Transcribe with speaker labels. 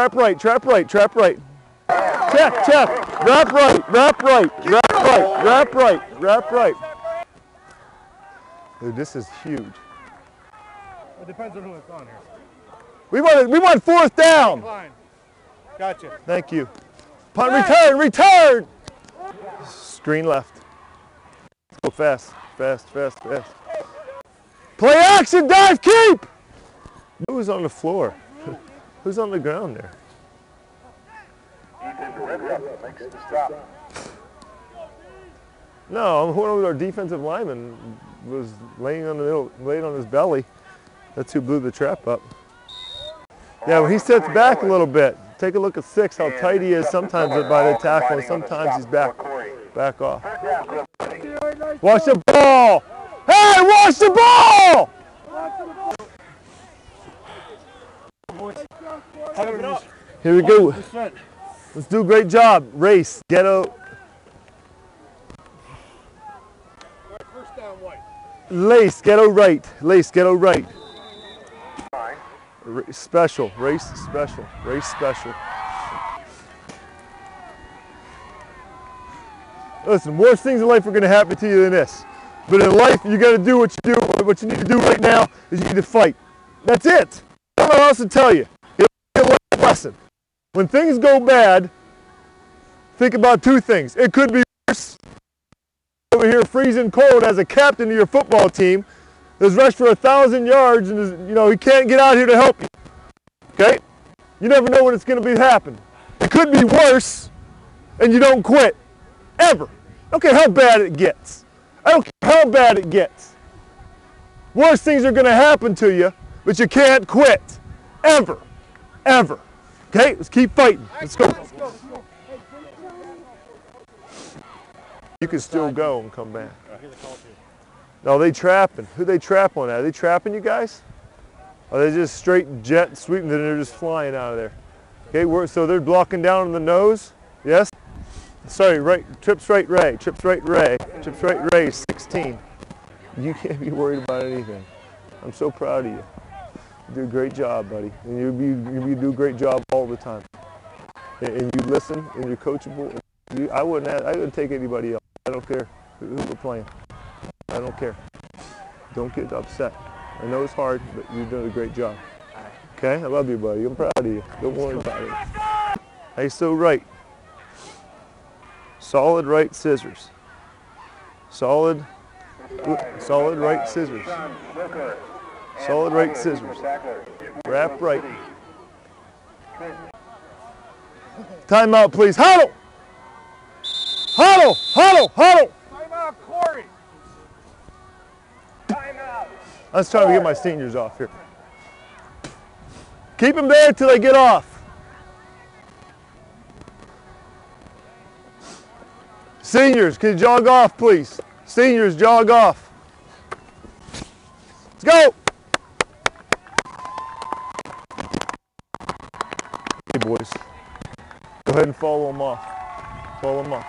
Speaker 1: trap right, trap right, trap right. Check, check. Wrap right, wrap right, wrap right, wrap right, wrap right. Dude, this is huge.
Speaker 2: It depends on who it's on here.
Speaker 1: We want fourth down.
Speaker 2: Gotcha.
Speaker 1: Thank you. Punt, return, return. Screen left. Let's go fast, fast, fast, fast. Play action, dive, keep. Who's on the floor? Who's on the ground there? No, one of our defensive linemen was laying on his belly. That's who blew the trap up. Yeah, when he sits back a little bit, take a look at 6, how tight he is sometimes by the tackle, and sometimes he's back off. Watch the ball! Hey, watch the ball! Here we go. Let's do a great job. Race, ghetto. Lace, ghetto right. Lace, ghetto right. Special, race special, race special. Listen, worse things in life are going to happen to you than this. But in life, you got to do what you do. What you need to do right now is you need to fight. That's it. I don't know what else to tell you. It's a life lesson. When things go bad, think about 2 things. It could be worse. Over here freezing cold as a captain of your football team. There's rushed for 1,000 yards, and he can't get out here to help you. Okay? You never know when it's going to be happening. It could be worse, and you don't quit. Ever. I don't care how bad it gets. I don't care how bad it gets. Worse things are going to happen to you, but you can't quit. Ever. Ever. Okay? Let's keep fighting. Let's go. You can still go and come back. No, they trapping. Who they trap on that? Are they trapping you guys? Or are they just straight jet sweeping and they're just flying out of there? Okay, so they're blocking down on the nose? Yes? Sorry, right, trips right Ray, trips right Ray, trips right Ray, 16. You can't be worried about anything. I'm so proud of you. You do a great job, buddy. And you do a great job all the time. And you listen, and you're coachable. I wouldn't take anybody else. I don't care who we're playing. I don't care. Don't get upset. I know it's hard, but you're doing a great job. Okay? I love you, buddy. I'm proud of you. Don't worry about it. Hey, so right. Solid right scissors. Solid right scissors. Solid right scissors. Wrap right. Timeout, please. Huddle! Huddle! Huddle! Huddle!
Speaker 2: Timeout, Corey! Timeout!
Speaker 1: I was trying to get my seniors off here. Keep them there till they get off. Seniors, can you jog off, please? Seniors, jog off. Let's go. Hey, boys. Go ahead and follow them off. Follow them off.